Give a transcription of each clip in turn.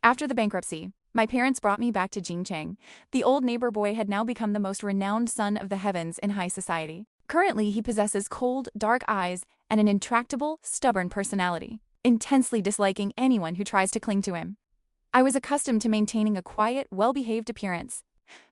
After the bankruptcy, my parents brought me back to Jingcheng. The old neighbor boy had now become the most renowned son of the heavens in high society. Currently, he possesses cold, dark eyes and an intractable, stubborn personality, intensely disliking anyone who tries to cling to him. I was accustomed to maintaining a quiet, well-behaved appearance.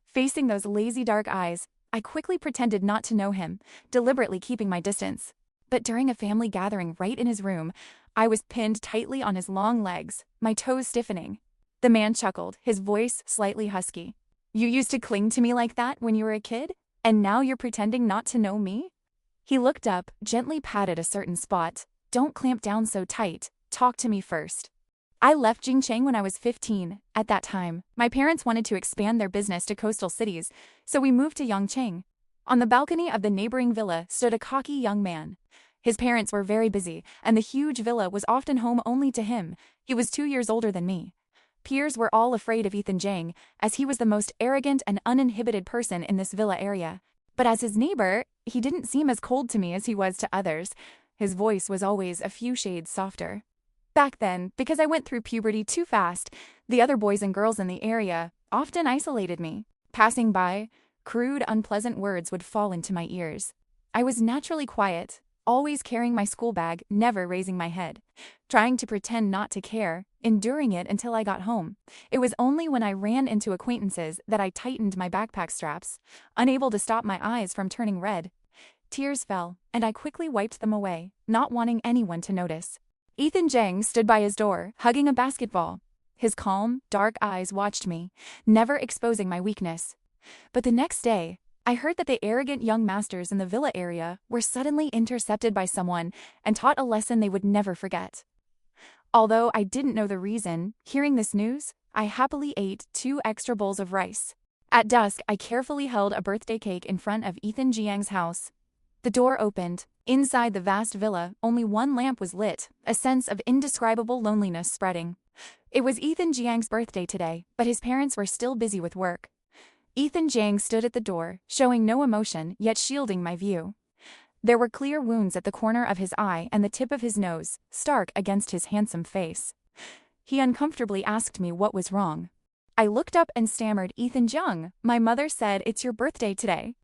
Facing those lazy dark eyes, I quickly pretended not to know him, deliberately keeping my distance. But during a family gathering right in his room, I was pinned tightly on his long legs, my toes stiffening. The man chuckled, his voice slightly husky. "You used to cling to me like that when you were a kid? And now you're pretending not to know me?" He looked up, gently patted a certain spot. "Don't clamp down so tight. Talk to me first." I left Jingcheng when I was 15. At that time, my parents wanted to expand their business to coastal cities, so we moved to Yangcheng. On the balcony of the neighboring villa stood a cocky young man. His parents were very busy, and the huge villa was often home only to him. He was 2 years older than me. Peers were all afraid of Ethan Jang, as he was the most arrogant and uninhibited person in this villa area. But as his neighbor, he didn't seem as cold to me as he was to others. His voice was always a few shades softer. Back then, because I went through puberty too fast, the other boys and girls in the area often isolated me. Passing by, crude, unpleasant words would fall into my ears. I was naturally quiet, always carrying my school bag, never raising my head, trying to pretend not to care, enduring it until I got home. It was only when I ran into acquaintances that I tightened my backpack straps, unable to stop my eyes from turning red. Tears fell, and I quickly wiped them away, not wanting anyone to notice. Ethan Jang stood by his door, hugging a basketball. His calm, dark eyes watched me, never exposing my weakness. But the next day, I heard that the arrogant young masters in the villa area were suddenly intercepted by someone and taught a lesson they would never forget. Although I didn't know the reason, hearing this news, I happily ate 2 extra bowls of rice. At dusk, I carefully held a birthday cake in front of Ethan Jiang's house. The door opened. Inside the vast villa, only one lamp was lit, a sense of indescribable loneliness spreading. It was Ethan Jiang's birthday today, but his parents were still busy with work. Ethan Jiang stood at the door, showing no emotion, yet shielding my view. There were clear wounds at the corner of his eye and the tip of his nose, stark against his handsome face. He uncomfortably asked me what was wrong. I looked up and stammered, "Ethan Jiang, my mother said it's your birthday today.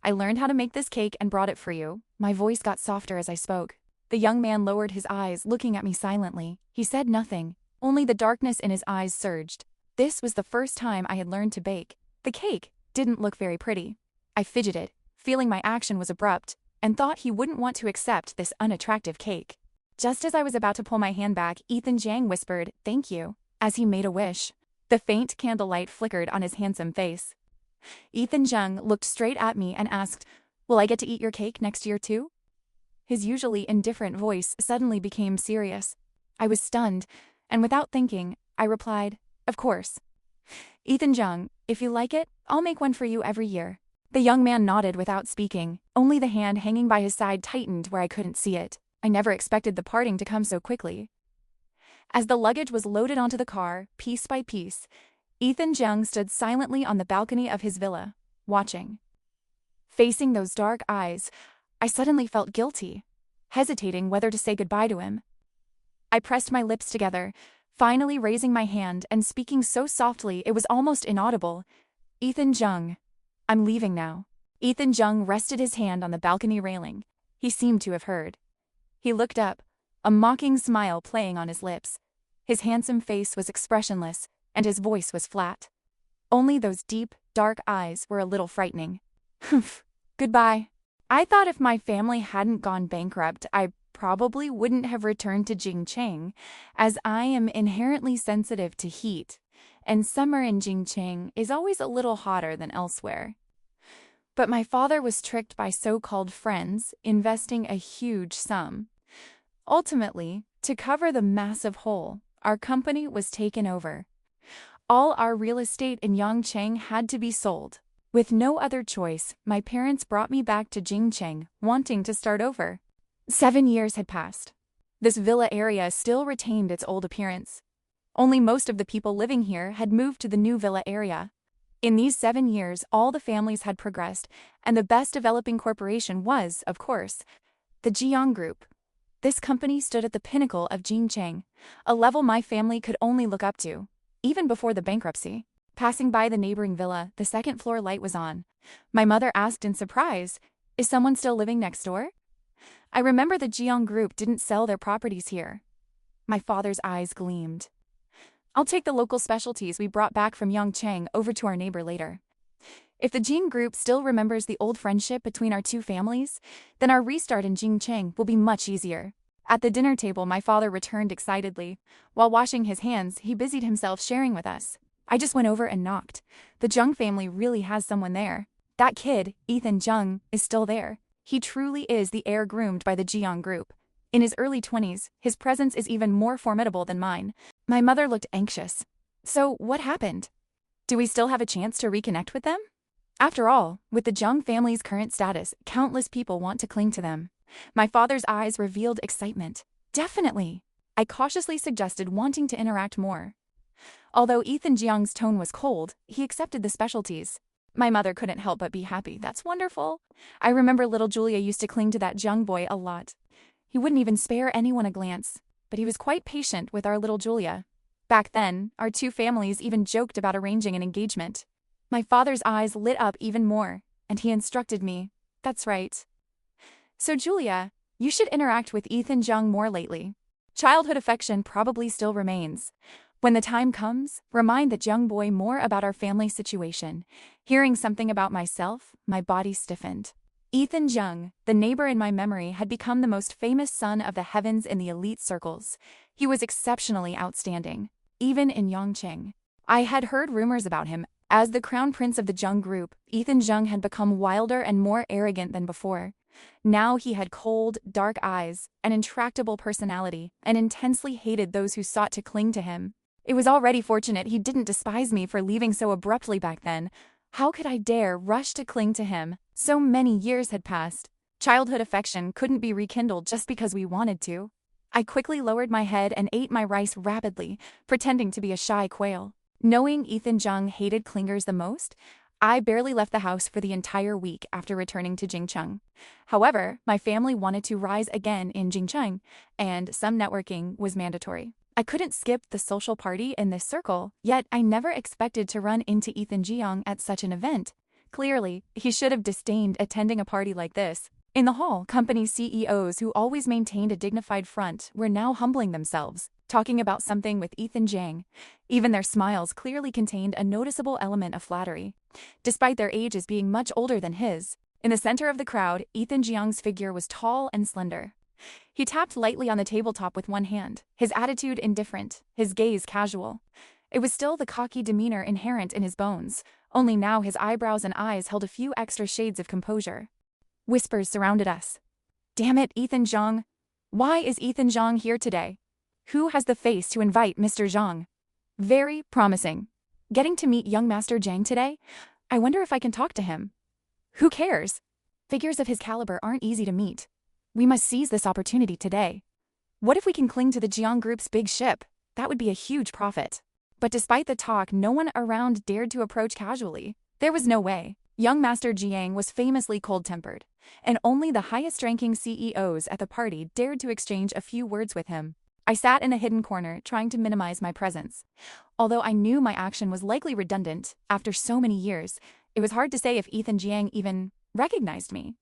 I learned how to make this cake and brought it for you." My voice got softer as I spoke. The young man lowered his eyes, looking at me silently. He said nothing, only the darkness in his eyes surged. This was the first time I had learned to bake. The cake didn't look very pretty. I fidgeted, feeling my action was abrupt, and thought he wouldn't want to accept this unattractive cake. Just as I was about to pull my hand back, Ethan Jiang whispered, "Thank you," as he made a wish. The faint candlelight flickered on his handsome face. Ethan Jiang looked straight at me and asked, "Will I get to eat your cake next year too?" His usually indifferent voice suddenly became serious. I was stunned, and without thinking, I replied, "Of course." "Ethan Jiang, if you like it, I'll make one for you every year." The young man nodded without speaking. Only the hand hanging by his side tightened where I couldn't see it. I never expected the parting to come so quickly. As the luggage was loaded onto the car, piece by piece, Ethan Jiang stood silently on the balcony of his villa, watching. Facing those dark eyes, I suddenly felt guilty, hesitating whether to say goodbye to him. I pressed my lips together, finally raising my hand and speaking so softly it was almost inaudible. "Ethan Jiang, I'm leaving now." Ethan Jiang rested his hand on the balcony railing. He seemed to have heard. He looked up, a mocking smile playing on his lips. His handsome face was expressionless, and his voice was flat. Only those deep, dark eyes were a little frightening. "Humph, goodbye." I thought if my family hadn't gone bankrupt, I probably wouldn't have returned to Jingcheng, as I am inherently sensitive to heat, and summer in Jingcheng is always a little hotter than elsewhere. But my father was tricked by so-called friends, investing a huge sum. Ultimately, to cover the massive hole, our company was taken over. All our real estate in Yangcheng had to be sold. With no other choice, my parents brought me back to Jingcheng, wanting to start over. 7 years had passed. This villa area still retained its old appearance. Only most of the people living here had moved to the new villa area. In these 7 years, all the families had progressed, and the best developing corporation was, of course, the Jiang Group. This company stood at the pinnacle of Jingcheng, a level my family could only look up to. even before the bankruptcy. Passing by the neighboring villa, the second-floor light was on. My mother asked in surprise, "Is someone still living next door?" I remember the Jeong group didn't sell their properties here. My father's eyes gleamed. "I'll take the local specialties we brought back from Yongchang over to our neighbor later." If the Jing group still remembers the old friendship between our two families, then our restart in Jingcheng will be much easier. At the dinner table, my father returned excitedly. While washing his hands, he busied himself sharing with us. "I just went over and knocked. The Jung family really has someone there. That kid, Ethan Jung, is still there. He truly is the heir groomed by the Jeong group. In his early 20s, his presence is even more formidable than mine." My mother looked anxious. "So, what happened? Do we still have a chance to reconnect with them?" After all, with the Jung family's current status, countless people want to cling to them. My father's eyes revealed excitement. "Definitely." I cautiously suggested wanting to interact more. Although Ethan Jeong's tone was cold, he accepted the specialties. My mother couldn't help but be happy. "That's wonderful." I remember little Julia used to cling to that Jung boy a lot. He wouldn't even spare anyone a glance, but he was quite patient with our little Julia. Back then, our two families even joked about arranging an engagement. My father's eyes lit up even more, and he instructed me, "That's right. So Julia, you should interact with Ethan Jung more lately. Childhood affection probably still remains. When the time comes, remind the Jung boy more about our family situation." Hearing something about myself, my body stiffened. Ethan Jung, the neighbor in my memory, had become the most famous son of the heavens in the elite circles. He was exceptionally outstanding, even in Yongcheng. I had heard rumors about him. As the crown prince of the Jung group, Ethan Jung had become wilder and more arrogant than before. Now he had cold, dark eyes, an intractable personality, and intensely hated those who sought to cling to him. It was already fortunate he didn't despise me for leaving so abruptly back then. How could I dare rush to cling to him? So many years had passed. Childhood affection couldn't be rekindled just because we wanted to. I quickly lowered my head and ate my rice rapidly, pretending to be a shy quail. Knowing Ethan Jung hated clingers the most, I barely left the house for the entire week after returning to Jingcheng. However, my family wanted to rise again in Jingcheng, and some networking was mandatory. I couldn't skip the social party in this circle, yet I never expected to run into Ethan Jeong at such an event. Clearly, he should have disdained attending a party like this. In the hall, company CEOs who always maintained a dignified front were now humbling themselves, talking about something with Ethan Jang. Even their smiles clearly contained a noticeable element of flattery, despite their ages being much older than his. In the center of the crowd, Ethan Jeong's figure was tall and slender. He tapped lightly on the tabletop with one hand, his attitude indifferent, his gaze casual. It was still the cocky demeanor inherent in his bones, only now his eyebrows and eyes held a few extra shades of composure. Whispers surrounded us. "Damn it, Ethan Zhang! Why is Ethan Zhang here today? Who has the face to invite Mr. Zhang? Very promising. Getting to meet young Master Zhang today? I wonder if I can talk to him. Who cares? Figures of his caliber aren't easy to meet. We must seize this opportunity today. What if we can cling to the Jiang Group's big ship? That would be a huge profit." But despite the talk, no one around dared to approach casually. There was no way. Young Master Jiang was famously cold-tempered, and only the highest-ranking CEOs at the party dared to exchange a few words with him. I sat in a hidden corner, trying to minimize my presence. Although I knew my action was likely redundant, after so many years, it was hard to say if Ethan Jiang even recognized me.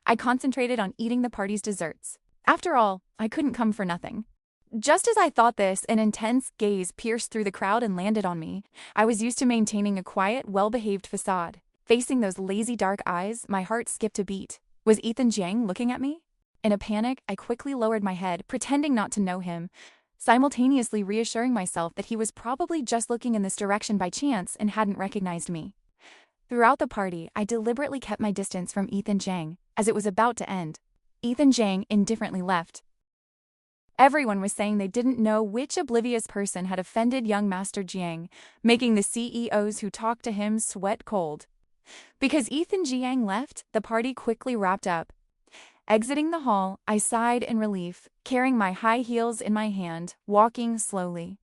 I concentrated on eating the party's desserts. After all, I couldn't come for nothing. Just as I thought this, an intense gaze pierced through the crowd and landed on me. I was used to maintaining a quiet, well-behaved facade. Facing those lazy dark eyes, my heart skipped a beat. Was Ethan Jiang looking at me? In a panic, I quickly lowered my head, pretending not to know him, simultaneously reassuring myself that he was probably just looking in this direction by chance and hadn't recognized me. Throughout the party, I deliberately kept my distance from Ethan Jiang, as it was about to end. Ethan Jiang indifferently left. Everyone was saying they didn't know which oblivious person had offended young Master Jiang, making the CEOs who talked to him sweat cold. Because Ethan Jiang left, the party quickly wrapped up. Exiting the hall, I sighed in relief, carrying my high heels in my hand, walking slowly.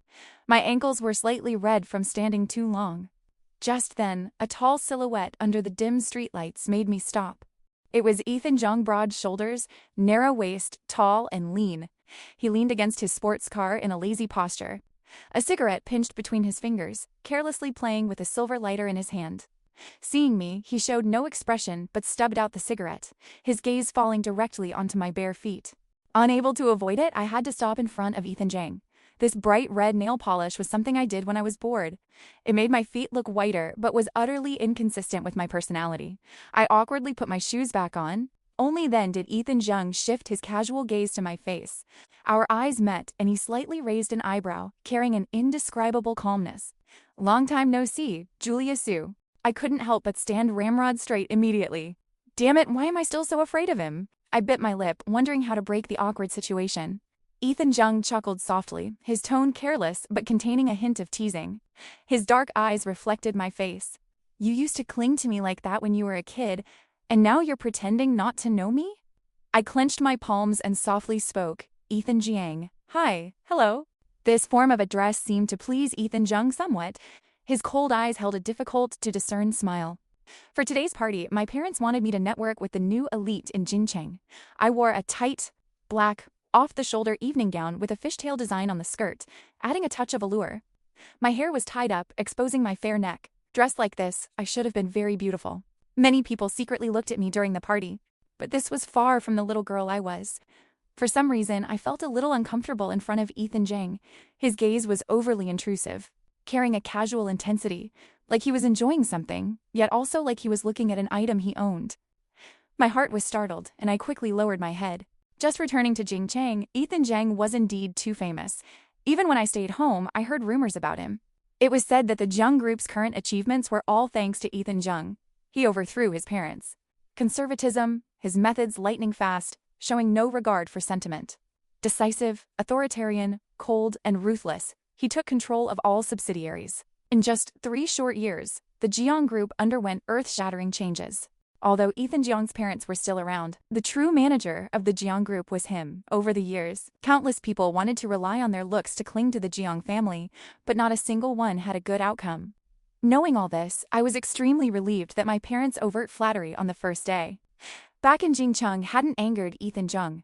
My ankles were slightly red from standing too long. Just then, a tall silhouette under the dim streetlights made me stop. It was Ethan Jiang, broad shoulders, narrow waist, tall and lean. He leaned against his sports car in a lazy posture. a cigarette pinched between his fingers, carelessly playing with a silver lighter in his hand. Seeing me, he showed no expression but stubbed out the cigarette, his gaze falling directly onto my bare feet. Unable to avoid it, I had to stop in front of Ethan Jang. This bright red nail polish was something I did when I was bored. It made my feet look whiter, but was utterly inconsistent with my personality. I awkwardly put my shoes back on. Only then did Ethan Jung shift his casual gaze to my face. Our eyes met, and he slightly raised an eyebrow, carrying an indescribable calmness. "Long time no see, Julia Sue." I couldn't help but stand ramrod straight immediately. Damn it, why am I still so afraid of him? I bit my lip, wondering how to break the awkward situation. Ethan Jung chuckled softly, his tone careless but containing a hint of teasing. His dark eyes reflected my face. "You used to cling to me like that when you were a kid, and now you're pretending not to know me?" I clenched my palms and softly spoke, "Ethan Jiang. Hi, hello." This form of address seemed to please Ethan Jung somewhat. His cold eyes held a difficult-to-discern smile. For today's party, my parents wanted me to network with the new elite in Jincheng. I wore a tight, black, off-the-shoulder evening gown with a fishtail design on the skirt, adding a touch of allure. My hair was tied up, exposing my fair neck. Dressed like this, I should have been very beautiful. Many people secretly looked at me during the party, but this was far from the little girl I was. For some reason, I felt a little uncomfortable in front of Ethan Jang. His gaze was overly intrusive, carrying a casual intensity, like he was enjoying something, yet also like he was looking at an item he owned. My heart was startled, and I quickly lowered my head. Just returning to Jingcheng, Ethan Jang was indeed too famous. Even when I stayed home, I heard rumors about him. It was said that the Jung Group's current achievements were all thanks to Ethan Jung. He overthrew his parents. Conservatism, his methods lightning fast, showing no regard for sentiment. Decisive, authoritarian, cold, and ruthless, he took control of all subsidiaries. In just 3 short years, the Jiang Group underwent earth-shattering changes. Although Ethan Jiang's parents were still around, the true manager of the Jiang Group was him. Over the years, countless people wanted to rely on their looks to cling to the Jiang family, but not a single one had a good outcome. Knowing all this, I was extremely relieved that my parents' overt flattery on the first day back in Jingcheng hadn't angered Ethan Jung.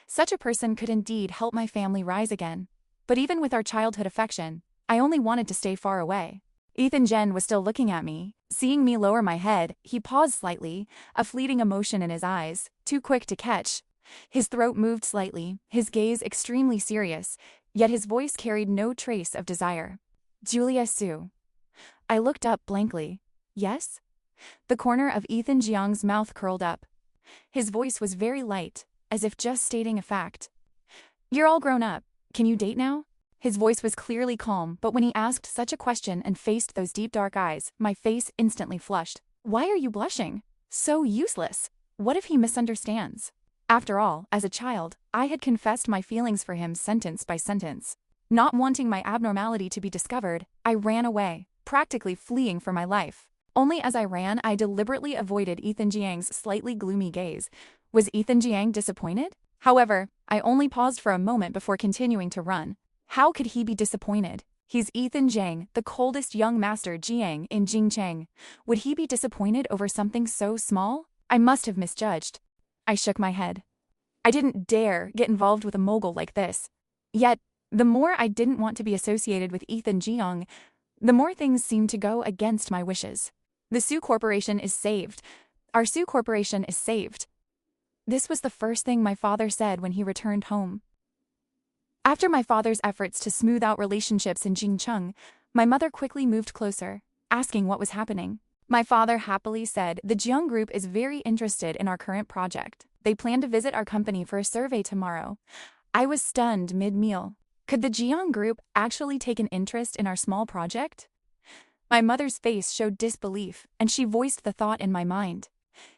Such a person could indeed help my family rise again. But even with our childhood affection, I only wanted to stay far away. Ethan Jen was still looking at me. Seeing me lower my head, he paused slightly, a fleeting emotion in his eyes, too quick to catch. His throat moved slightly, his gaze extremely serious, yet his voice carried no trace of desire. "Julia Sue." I looked up blankly. "Yes?" The corner of Ethan Jiang's mouth curled up. His voice was very light, as if just stating a fact. "You're all grown up. Can you date now?" His voice was clearly calm, but when he asked such a question and faced those deep dark eyes, my face instantly flushed. "Why are you blushing? So useless. What if he misunderstands?" After all, as a child, I had confessed my feelings for him sentence by sentence. Not wanting my abnormality to be discovered, I ran away, practically fleeing for my life. Only as I ran, I deliberately avoided Ethan Jiang's slightly gloomy gaze. Was Ethan Jiang disappointed? However, I only paused for a moment before continuing to run. How could he be disappointed? He's Ethan Jiang, the coldest young master Jiang in Jingcheng. Would he be disappointed over something so small? I must have misjudged. I shook my head. I didn't dare get involved with a mogul like this. Yet, the more I didn't want to be associated with Ethan Jiang, the more things seemed to go against my wishes. The Su Corporation is saved. Our Su Corporation is saved. This was the first thing my father said when he returned home. After my father's efforts to smooth out relationships in Jingcheng, my mother quickly moved closer, asking what was happening. My father happily said the Jiang Group is very interested in our current project. They plan to visit our company for a survey tomorrow. I was stunned mid-meal. Could the Jiang Group actually take an interest in our small project? My mother's face showed disbelief, and she voiced the thought in my mind.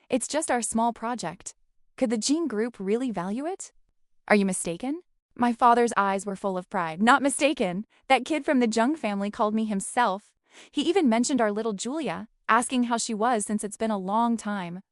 It's just our small project. Could the Jiang Group really value it? Are you mistaken? My father's eyes were full of pride. Not mistaken. That kid from the Jung family called me himself. He even mentioned our little Julia, asking how she was since it's been a long time.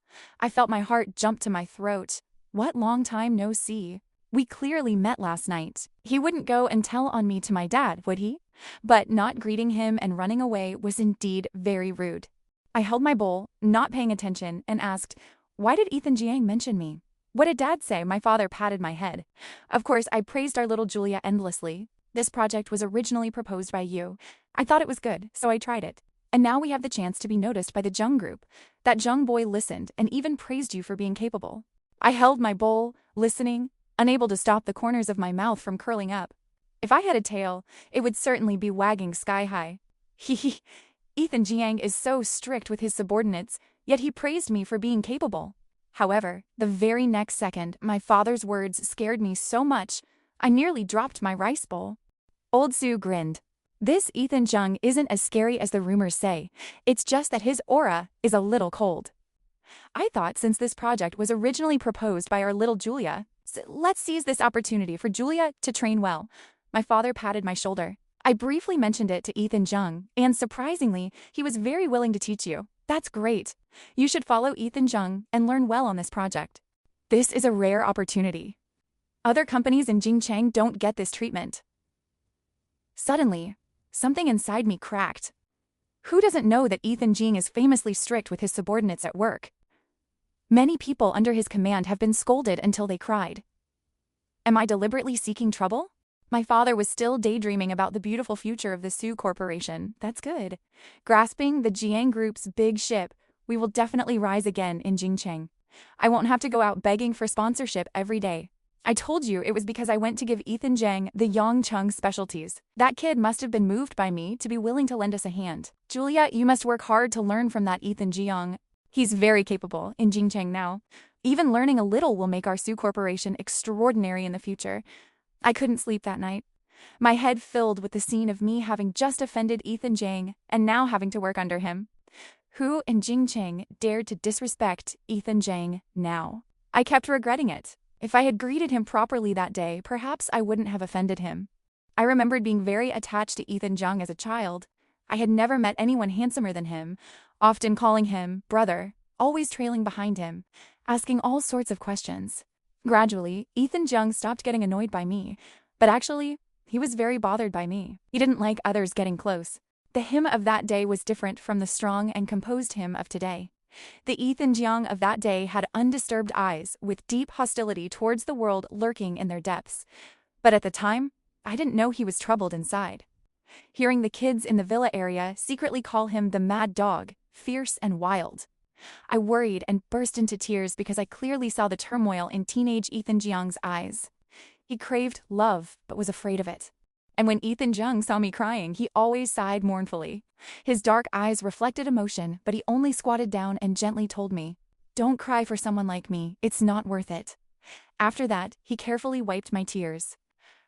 I felt my heart jump to my throat. What long time no see? We clearly met last night. He wouldn't go and tell on me to my dad, would he? But not greeting him and running away was indeed very rude. I held my bowl, not paying attention, and asked, "Why did Ethan Jiang mention me?" "What did Dad say?" My father patted my head. Of course, I praised our little Julia endlessly. This project was originally proposed by you. I thought it was good, so I tried it. And now we have the chance to be noticed by the Jung group. That Jung boy listened and even praised you for being capable. I held my bowl, listening, unable to stop the corners of my mouth from curling up. If I had a tail, it would certainly be wagging sky high. He. Ethan Jiang is so strict with his subordinates, yet he praised me for being capable. However, the very next second, my father's words scared me so much, I nearly dropped my rice bowl. Old Sue grinned. This Ethan Jung isn't as scary as the rumors say. It's just that his aura is a little cold. I thought since this project was originally proposed by our little Julia, let's seize this opportunity for Julia to train well. My father patted my shoulder. I briefly mentioned it to Ethan Jung, and surprisingly, he was very willing to teach you. That's great. You should follow Ethan Jung and learn well on this project. This is a rare opportunity. Other companies in Jingcheng don't get this treatment. Suddenly, something inside me cracked. Who doesn't know that Ethan Jing is famously strict with his subordinates at work? Many people under his command have been scolded until they cried. Am I deliberately seeking trouble? My father was still daydreaming about the beautiful future of the Su Corporation. That's good. Grasping the Jiang Group's big ship, we will definitely rise again in Jingcheng. I won't have to go out begging for sponsorship every day. I told you it was because I went to give Ethan Jiang the Yongcheng specialties. That kid must have been moved by me to be willing to lend us a hand. Julia, you must work hard to learn from that Ethan Jiang. He's very capable in Jingcheng now. Even learning a little will make our Su Corporation extraordinary in the future. I couldn't sleep that night. My head filled with the scene of me having just offended Ethan Jiang and now having to work under him. Who in Jingcheng dared to disrespect Ethan Jiang now? I kept regretting it. If I had greeted him properly that day, perhaps I wouldn't have offended him. I remembered being very attached to Ethan Jiang as a child. I had never met anyone handsomer than him, often calling him brother, always trailing behind him, asking all sorts of questions. Gradually, Ethan Jiang stopped getting annoyed by me, but actually, he was very bothered by me. He didn't like others getting close. The him of that day was different from the strong and composed him of today. The Ethan Jiang of that day had undisturbed eyes with deep hostility towards the world lurking in their depths. But at the time, I didn't know he was troubled inside. Hearing the kids in the villa area secretly call him the mad dog, fierce and wild. I worried and burst into tears because I clearly saw the turmoil in teenage Ethan Jiang's eyes. He craved love, but was afraid of it. And when Ethan Jiang saw me crying, he always sighed mournfully. His dark eyes reflected emotion, but he only squatted down and gently told me, "Don't cry for someone like me, it's not worth it." After that, he carefully wiped my tears.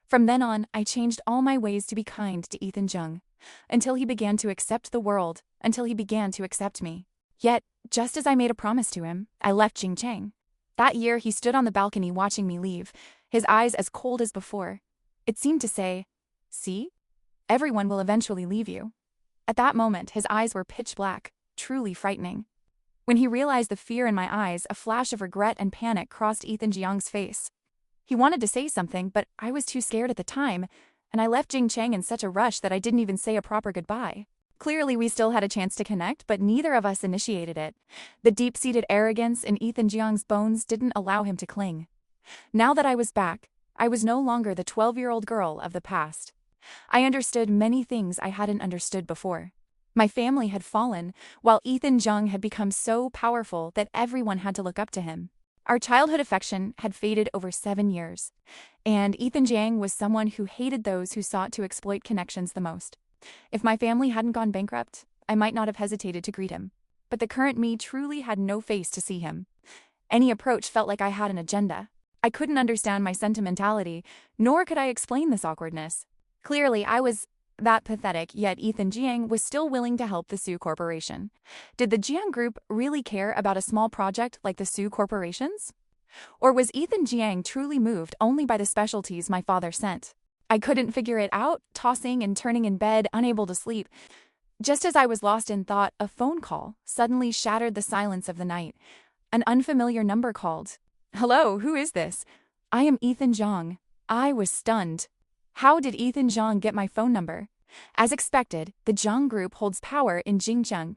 From then on, I changed all my ways to be kind to Ethan Jiang, until he began to accept the world, until he began to accept me. Yet, just as I made a promise to him, I left Jingcheng. That year, he stood on the balcony watching me leave, his eyes as cold as before. It seemed to say, "See? Everyone will eventually leave you." At that moment, his eyes were pitch black, truly frightening. When he realized the fear in my eyes, a flash of regret and panic crossed Ethan Jiang's face. He wanted to say something, but I was too scared at the time, and I left Jingcheng in such a rush that I didn't even say a proper goodbye. Clearly, we still had a chance to connect, but neither of us initiated it. The deep-seated arrogance in Ethan Jiang's bones didn't allow him to cling. Now that I was back, I was no longer the 12-year-old girl of the past. I understood many things I hadn't understood before. My family had fallen, while Ethan Jiang had become so powerful that everyone had to look up to him. Our childhood affection had faded over 7 years, and Ethan Jiang was someone who hated those who sought to exploit connections the most. If my family hadn't gone bankrupt, I might not have hesitated to greet him. But the current me truly had no face to see him. Any approach felt like I had an agenda. I couldn't understand my sentimentality, nor could I explain this awkwardness. Clearly, I was that pathetic, yet Ethan Jiang was still willing to help the Su Corporation. Did the Jiang Group really care about a small project like the Su Corporation's? Or was Ethan Jiang truly moved only by the specialties my father sent? I couldn't figure it out, tossing and turning in bed, unable to sleep. Just as I was lost in thought, a phone call suddenly shattered the silence of the night. An unfamiliar number called. "Hello, who is this?" "I am Ethan Jiang." I was stunned. How did Ethan Jiang get my phone number? As expected, the Jiang Group holds power in Jingcheng.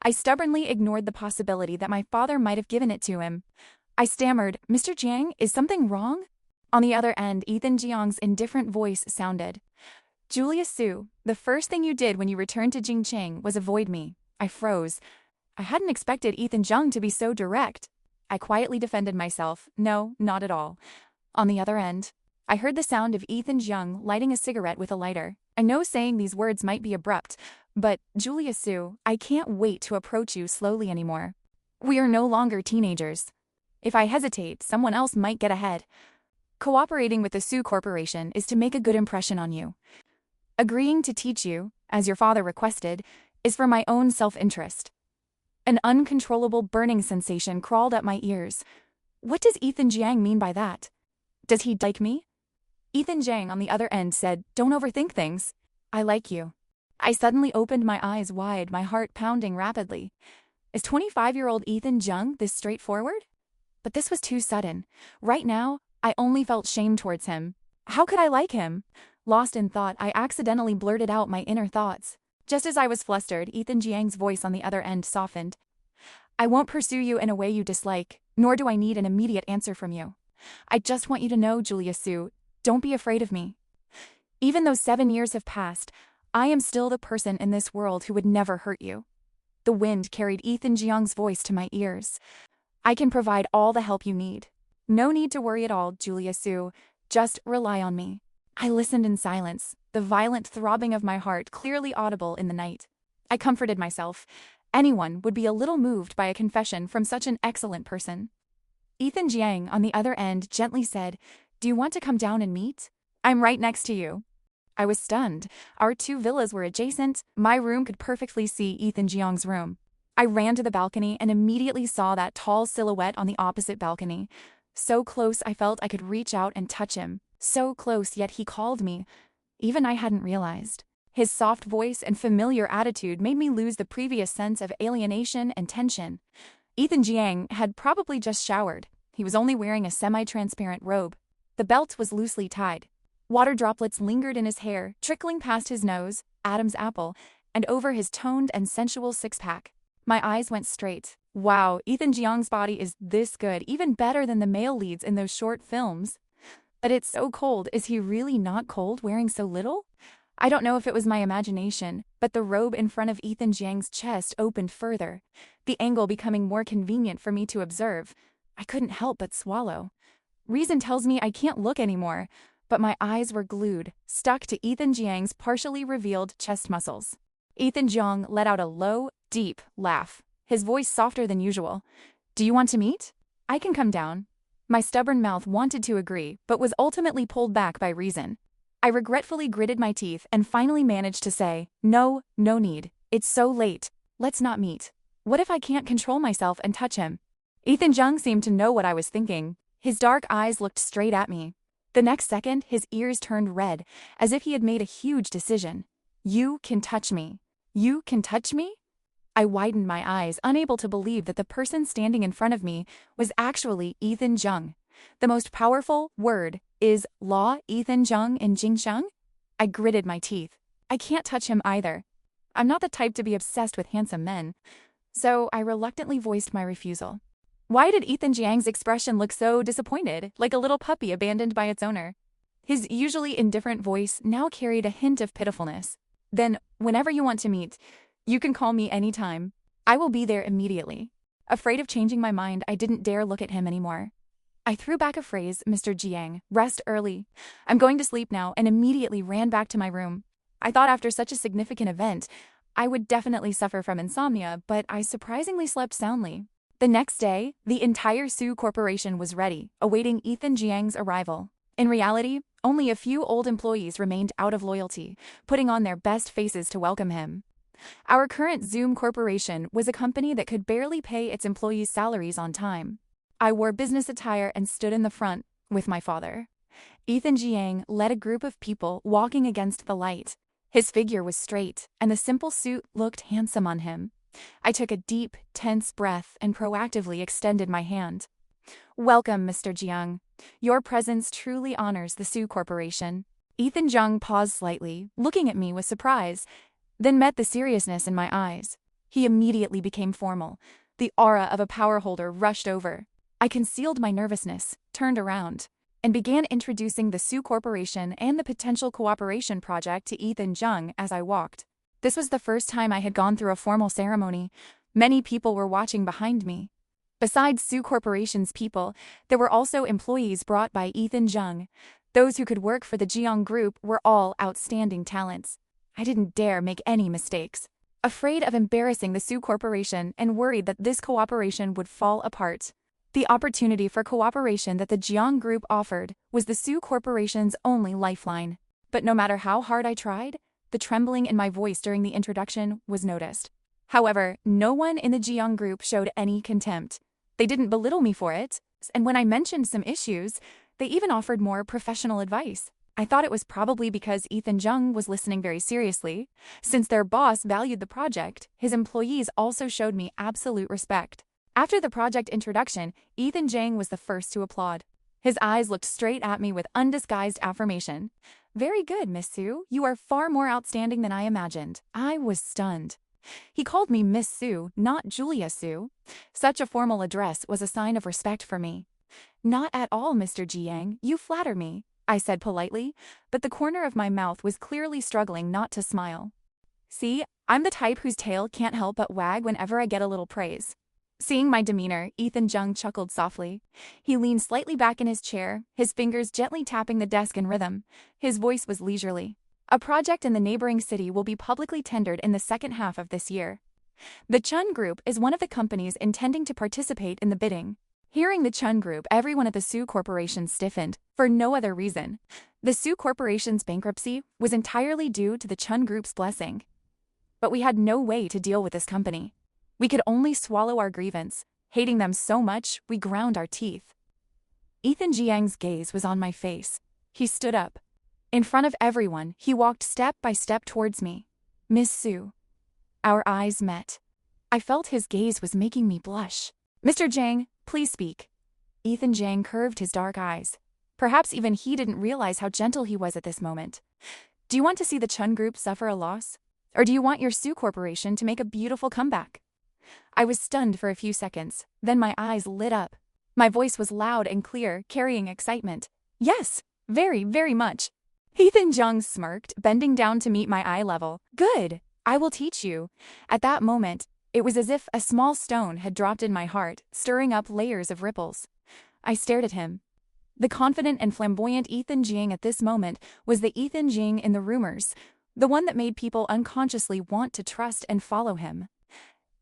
I stubbornly ignored the possibility that my father might have given it to him. I stammered, "Mr. Jiang, is something wrong?" On the other end, Ethan Jiang's indifferent voice sounded. Julia Su, the first thing you did when you returned to Jingcheng was avoid me. I froze. I hadn't expected Ethan Jiang to be so direct. I quietly defended myself. No, not at all. On the other end, I heard the sound of Ethan Jiang lighting a cigarette with a lighter. I know saying these words might be abrupt, but Julia Su, I can't wait to approach you slowly anymore. We are no longer teenagers. If I hesitate, someone else might get ahead. Cooperating with the Su Corporation is to make a good impression on you. Agreeing to teach you, as your father requested, is for my own self-interest. An uncontrollable burning sensation crawled up my ears. What does Ethan Jiang mean by that? Does he like me? Ethan Jiang on the other end said, don't overthink things. I like you. I suddenly opened my eyes wide, my heart pounding rapidly. Is 25-year-old Ethan Jiang this straightforward? But this was too sudden. Right now, I only felt shame towards him. How could I like him? Lost in thought, I accidentally blurted out my inner thoughts. Just as I was flustered, Ethan Jiang's voice on the other end softened. I won't pursue you in a way you dislike, nor do I need an immediate answer from you. I just want you to know, Julia Su, don't be afraid of me. Even though 7 years have passed, I am still the person in this world who would never hurt you. The wind carried Ethan Jiang's voice to my ears. I can provide all the help you need. No need to worry at all, Julia Su. Just rely on me. I listened in silence, the violent throbbing of my heart clearly audible in the night. I comforted myself. Anyone would be a little moved by a confession from such an excellent person. Ethan Jiang, on the other end, gently said, do you want to come down and meet? I'm right next to you. I was stunned. Our 2 villas were adjacent. My room could perfectly see Ethan Jiang's room. I ran to the balcony and immediately saw that tall silhouette on the opposite balcony. So close I felt I could reach out and touch him. So close, yet he called me. Even I hadn't realized. His soft voice and familiar attitude made me lose the previous sense of alienation and tension. Ethan Jiang had probably just showered. He was only wearing a semi-transparent robe. The belt was loosely tied. Water droplets lingered in his hair, trickling past his nose, Adam's apple, and over his toned and sensual six-pack. My eyes went straight. Wow, Ethan Jiang's body is this good, even better than the male leads in those short films. But it's so cold. Is he really not cold wearing so little? I don't know if it was my imagination, but the robe in front of Ethan Jiang's chest opened further, the angle becoming more convenient for me to observe. I couldn't help but swallow. Reason tells me I can't look anymore, but my eyes were glued, stuck to Ethan Jiang's partially revealed chest muscles. Ethan Jiang let out a low, deep laugh, his voice softer than usual. Do you want to meet? I can come down. My stubborn mouth wanted to agree, but was ultimately pulled back by reason. I regretfully gritted my teeth and finally managed to say, no need. It's so late. Let's not meet. What if I can't control myself and touch him? Ethan Jiang seemed to know what I was thinking. His dark eyes looked straight at me. The next second, his ears turned red, as if he had made a huge decision. You can touch me. You can touch me? I widened my eyes, unable to believe that the person standing in front of me was actually Ethan Jiang. The most powerful word is law Ethan Jiang in Jingcheng? I gritted my teeth. I can't touch him either. I'm not the type to be obsessed with handsome men. So I reluctantly voiced my refusal. Why did Ethan Jiang's expression look so disappointed, like a little puppy abandoned by its owner? His usually indifferent voice now carried a hint of pitifulness. Then, whenever you want to meet, you can call me anytime. I will be there immediately. Afraid of changing my mind, I didn't dare look at him anymore. I threw back a phrase, Mr. Jiang, rest early. I'm going to sleep now, and immediately ran back to my room. I thought after such a significant event, I would definitely suffer from insomnia, but I surprisingly slept soundly. The next day, the entire Su Corporation was ready, awaiting Ethan Jiang's arrival. In reality, only a few old employees remained out of loyalty, putting on their best faces to welcome him. Our current Zoom Corporation was a company that could barely pay its employees' salaries on time. I wore business attire and stood in the front with my father. Ethan Jiang led a group of people walking against the light. His figure was straight, and the simple suit looked handsome on him. I took a deep, tense breath and proactively extended my hand. Welcome, Mr. Jiang. Your presence truly honors the Su Corporation. Ethan Jiang paused slightly, looking at me with surprise, then met the seriousness in my eyes. He immediately became formal. The aura of a power holder rushed over. I concealed my nervousness, turned around. and began introducing the Sue Corporation and the potential cooperation project to Ethan Jung as I walked. This was the first time I had gone through a formal ceremony. Many people were watching behind me. Besides Sue Corporation's people, there were also employees brought by Ethan Jung. Those who could work for the Jiang Group were all outstanding talents. I didn't dare make any mistakes. Afraid of embarrassing the Sue Corporation and worried that this cooperation would fall apart. The opportunity for cooperation that the Jiang Group offered was the Sue Corporation's only lifeline. But no matter how hard I tried, the trembling in my voice during the introduction was noticed. However, no one in the Jiang Group showed any contempt. They didn't belittle me for it, and when I mentioned some issues, they even offered more professional advice. I thought it was probably because Ethan Jung was listening very seriously. Since their boss valued the project, his employees also showed me absolute respect. After the project introduction, Ethan Jung was the first to applaud. His eyes looked straight at me with undisguised affirmation. "Very good, Miss Sue. You are far more outstanding than I imagined." I was stunned. He called me Miss Sue, not Julia Sue. Such a formal address was a sign of respect for me. "Not at all, Mr. Jiang. You flatter me," I said politely, but the corner of my mouth was clearly struggling not to smile. "See, I'm the type whose tail can't help but wag whenever I get a little praise." Seeing my demeanor, Ethan Jung chuckled softly. He leaned slightly back in his chair, his fingers gently tapping the desk in rhythm. His voice was leisurely. "A project in the neighboring city will be publicly tendered in the second half of this year. The Chun Group is one of the companies intending to participate in the bidding." Hearing the Chun Group, everyone at the Sue Corporation stiffened, for no other reason. The Sue Corporation's bankruptcy was entirely due to the Chun Group's blessing. But we had no way to deal with this company. We could only swallow our grievance. Hating them so much, we ground our teeth. Ethan Jiang's gaze was on my face. He stood up. In front of everyone, he walked step by step towards me. "Miss Sue." Our eyes met. I felt his gaze was making me blush. "Mr. Jiang, please speak." Ethan Jiang curved his dark eyes. Perhaps even he didn't realize how gentle he was at this moment. "Do you want to see the Chun Group suffer a loss? Or do you want your Sue Corporation to make a beautiful comeback?" I was stunned for a few seconds, then my eyes lit up. My voice was loud and clear, carrying excitement. "Yes, very, very much." Ethan Jung smirked, bending down to meet my eye level. "Good, I will teach you." At that moment, it was as if a small stone had dropped in my heart, stirring up layers of ripples. I stared at him. The confident and flamboyant Ethan Jiang at this moment was the Ethan Jiang in the rumors, the one that made people unconsciously want to trust and follow him.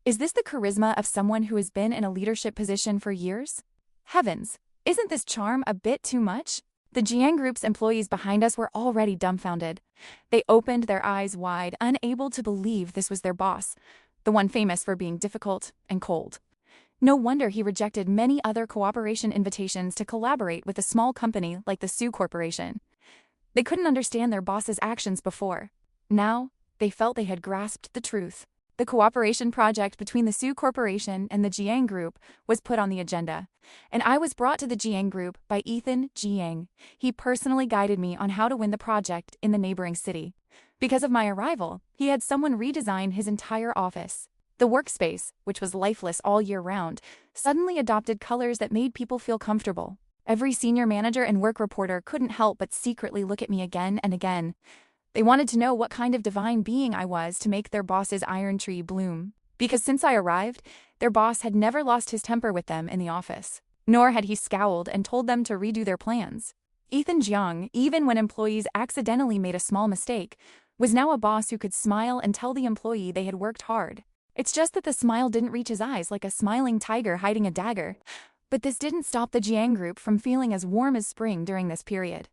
Is this the charisma of someone who has been in a leadership position for years? Heavens, isn't this charm a bit too much? The Jiang Group's employees behind us were already dumbfounded. They opened their eyes wide, unable to believe this was their boss, the one famous for being difficult and cold. No wonder he rejected many other cooperation invitations to collaborate with a small company like the Sue Corporation. They couldn't understand their boss's actions before. Now, they felt they had grasped the truth. The cooperation project between the Sue Corporation and the Jiang Group was put on the agenda, and I was brought to the Jiang Group by Ethan Jiang. He personally guided me on how to win the project in the neighboring city. Because of my arrival, he had someone redesign his entire office. The workspace, which was lifeless all year round, suddenly adopted colors that made people feel comfortable. Every senior manager and work reporter couldn't help but secretly look at me again and again. They wanted to know what kind of divine being I was to make their boss's iron tree bloom. Because since I arrived, their boss had never lost his temper with them in the office. Nor had he scowled and told them to redo their plans. Ethan Jiang, even when employees accidentally made a small mistake, was now a boss who could smile and tell the employee they had worked hard. It's just that the smile didn't reach his eyes like a smiling tiger hiding a dagger. But this didn't stop the Jiang Group from feeling as warm as spring during this period.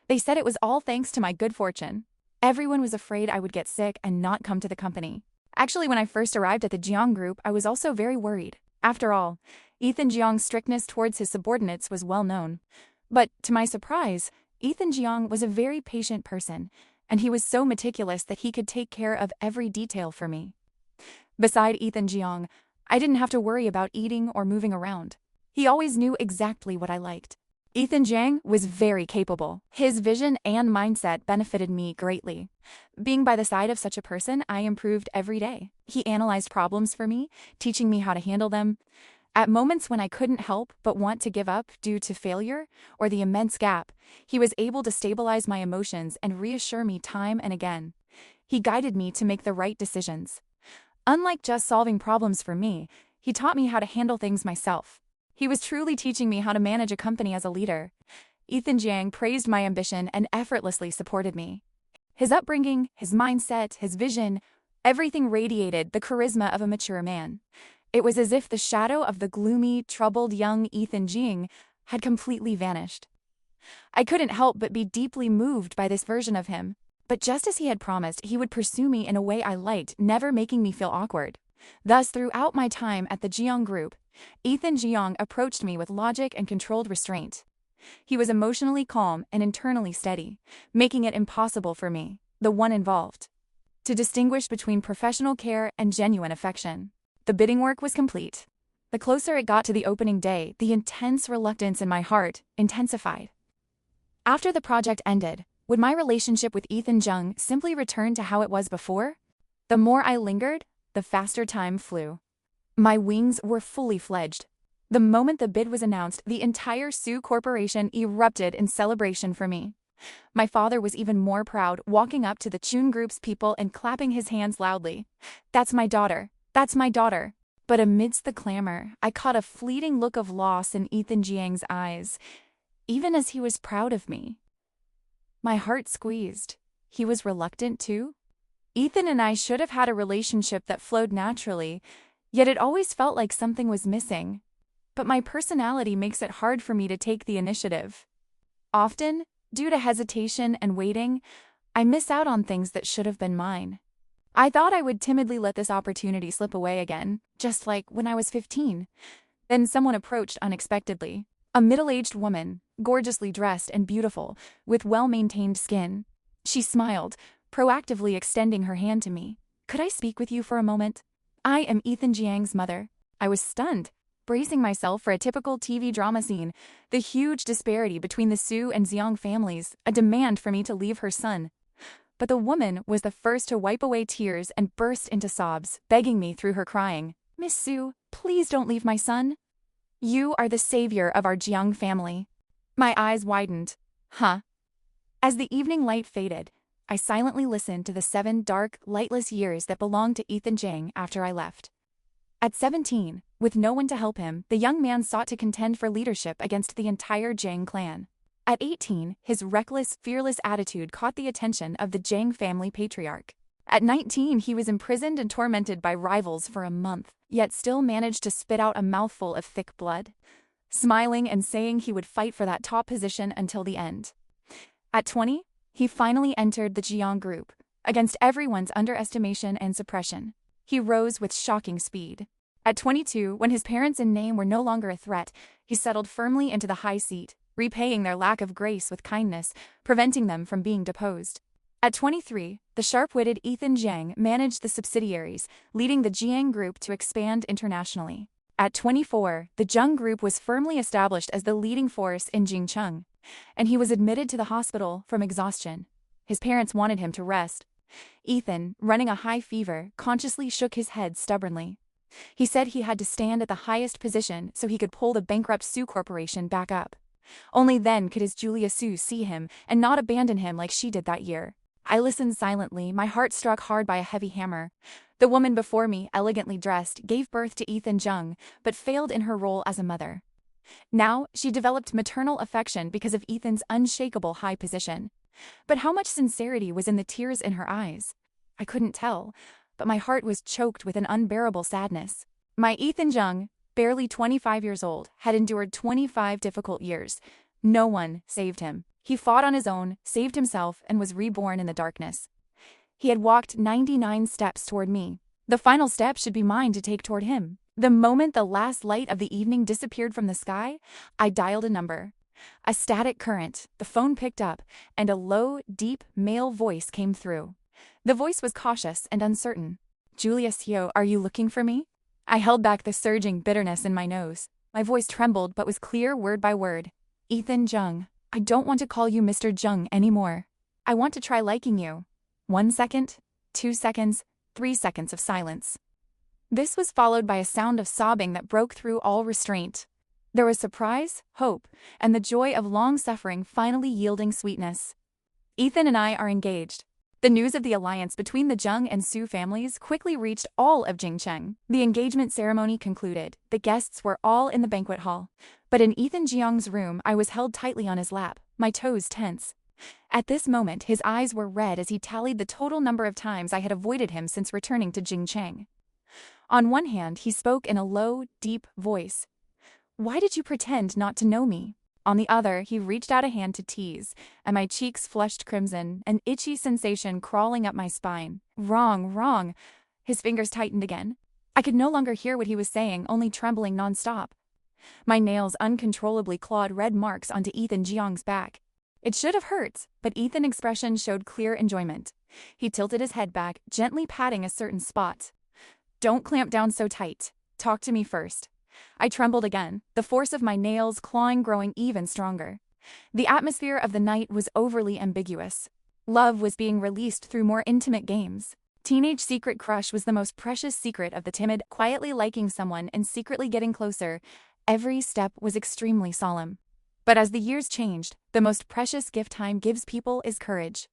They said it was all thanks to my good fortune. Everyone was afraid I would get sick and not come to the company. Actually, when I first arrived at the Jiang Group, I was also very worried. After all, Ethan Jiang's strictness towards his subordinates was well known. But, to my surprise, Ethan Jiang was a very patient person, and he was so meticulous that he could take care of every detail for me. Beside Ethan Jiang, I didn't have to worry about eating or moving around. He always knew exactly what I liked. Ethan Jiang was very capable. His vision and mindset benefited me greatly. Being by the side of such a person, I improved every day. He analyzed problems for me, teaching me how to handle them. At moments when I couldn't help but want to give up due to failure or the immense gap, he was able to stabilize my emotions and reassure me time and again. He guided me to make the right decisions. Unlike just solving problems for me, he taught me how to handle things myself. He was truly teaching me how to manage a company as a leader. Ethan Jiang praised my ambition and effortlessly supported me. His upbringing, his mindset, his vision, everything radiated the charisma of a mature man. It was as if the shadow of the gloomy, troubled young Ethan Jiang had completely vanished. I couldn't help but be deeply moved by this version of him. But just as he had promised, he would pursue me in a way I liked, never making me feel awkward. Thus, throughout my time at the Jiang Group, Ethan Jiang approached me with logic and controlled restraint. He was emotionally calm and internally steady, making it impossible for me, the one involved, to distinguish between professional care and genuine affection. The bidding work was complete. The closer it got to the opening day, the intense reluctance in my heart intensified. After the project ended, would my relationship with Ethan Jiang simply return to how it was before? The more I lingered, the faster time flew. My wings were fully fledged. The moment the bid was announced, the entire Sioux Corporation erupted in celebration for me. My father was even more proud, walking up to the Chun Group's people and clapping his hands loudly. "That's my daughter. That's my daughter." But amidst the clamor, I caught a fleeting look of loss in Ethan Jiang's eyes, even as he was proud of me. My heart squeezed. He was reluctant too? Ethan and I should have had a relationship that flowed naturally, yet it always felt like something was missing. But my personality makes it hard for me to take the initiative. Often, due to hesitation and waiting, I miss out on things that should have been mine. I thought I would timidly let this opportunity slip away again, just like when I was 15. Then someone approached unexpectedly. A middle-aged woman, gorgeously dressed and beautiful, with well-maintained skin. She smiled, proactively extending her hand to me. "Could I speak with you for a moment? I am Ethan Jiang's mother." I was stunned, bracing myself for a typical TV drama scene, the huge disparity between the Sioux and Jiang families, a demand for me to leave her son. But the woman was the first to wipe away tears and burst into sobs, begging me through her crying, "Miss Sioux, please don't leave my son. You are the savior of our Jiang family." My eyes widened. Huh? As the evening light faded, I silently listened to the 7 dark, lightless years that belonged to Ethan Jiang after I left. At 17, with no one to help him, the young man sought to contend for leadership against the entire Jiang clan. At 18, his reckless, fearless attitude caught the attention of the Jiang family patriarch. At 19, he was imprisoned and tormented by rivals for a month, yet still managed to spit out a mouthful of thick blood, smiling and saying he would fight for that top position until the end. At 20, he finally entered the Jiang Group. Against everyone's underestimation and suppression, he rose with shocking speed. At 22, when his parents in name were no longer a threat, he settled firmly into the high seat, repaying their lack of grace with kindness, preventing them from being deposed. At 23, the sharp-witted Ethan Jiang managed the subsidiaries, leading the Jiang Group to expand internationally. At 24, the Jiang Group was firmly established as the leading force in Jingcheng, and he was admitted to the hospital from exhaustion. His parents wanted him to rest. Ethan, running a high fever, consciously shook his head stubbornly. He said he had to stand at the highest position so he could pull the bankrupt Sioux Corporation back up. Only then could his Julia Sioux see him and not abandon him like she did that year. I listened silently, my heart struck hard by a heavy hammer. The woman before me, elegantly dressed, gave birth to Ethan Jiang, but failed in her role as a mother. Now, she developed maternal affection because of Ethan's unshakable high position. But how much sincerity was in the tears in her eyes? I couldn't tell, but my heart was choked with an unbearable sadness. My Ethan Jiang, barely 25 years old, had endured 25 difficult years. No one saved him. He fought on his own, saved himself, and was reborn in the darkness. He had walked 99 steps toward me. The final step should be mine to take toward him. The moment the last light of the evening disappeared from the sky, I dialed a number. A static current, the phone picked up, and a low, deep male voice came through. The voice was cautious and uncertain. "Julia Sioux, are you looking for me?" I held back the surging bitterness in my nose. My voice trembled but was clear word by word. "Ethan Jiang, I don't want to call you Mr. Jiang anymore. I want to try liking you." 1 second, 2 seconds, 3 seconds of silence. This was followed by a sound of sobbing that broke through all restraint. There was surprise, hope, and the joy of long suffering finally yielding sweetness. Ethan and I are engaged. The news of the alliance between the Zheng and Su families quickly reached all of Jingcheng. The engagement ceremony concluded. The guests were all in the banquet hall. But in Ethan Jiang's room, I was held tightly on his lap, my toes tense. At this moment, his eyes were red as he tallied the total number of times I had avoided him since returning to Jingcheng. On one hand, he spoke in a low, deep voice. "Why did you pretend not to know me?" On the other, he reached out a hand to tease, and my cheeks flushed crimson, an itchy sensation crawling up my spine. Wrong, wrong. His fingers tightened again. I could no longer hear what he was saying, only trembling nonstop. My nails uncontrollably clawed red marks onto Ethan Jiang's back. It should have hurt, but Ethan's expression showed clear enjoyment. He tilted his head back, gently patting a certain spot. "Don't clamp down so tight. Talk to me first." I trembled again, the force of my nails clawing growing even stronger. The atmosphere of the night was overly ambiguous. Love was being released through more intimate games. Teenage secret crush was the most precious secret of the timid, quietly liking someone and secretly getting closer. Every step was extremely solemn. But as the years changed, the most precious gift time gives people is courage.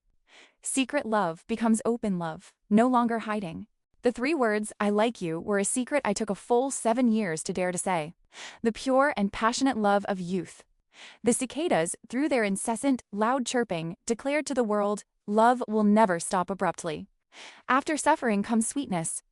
Secret love becomes open love, no longer hiding. The 3 words, "I like you," were a secret I took a full 7 years to dare to say. The pure and passionate love of youth. The cicadas, through their incessant, loud chirping, declared to the world, love will never stop abruptly. After suffering comes sweetness,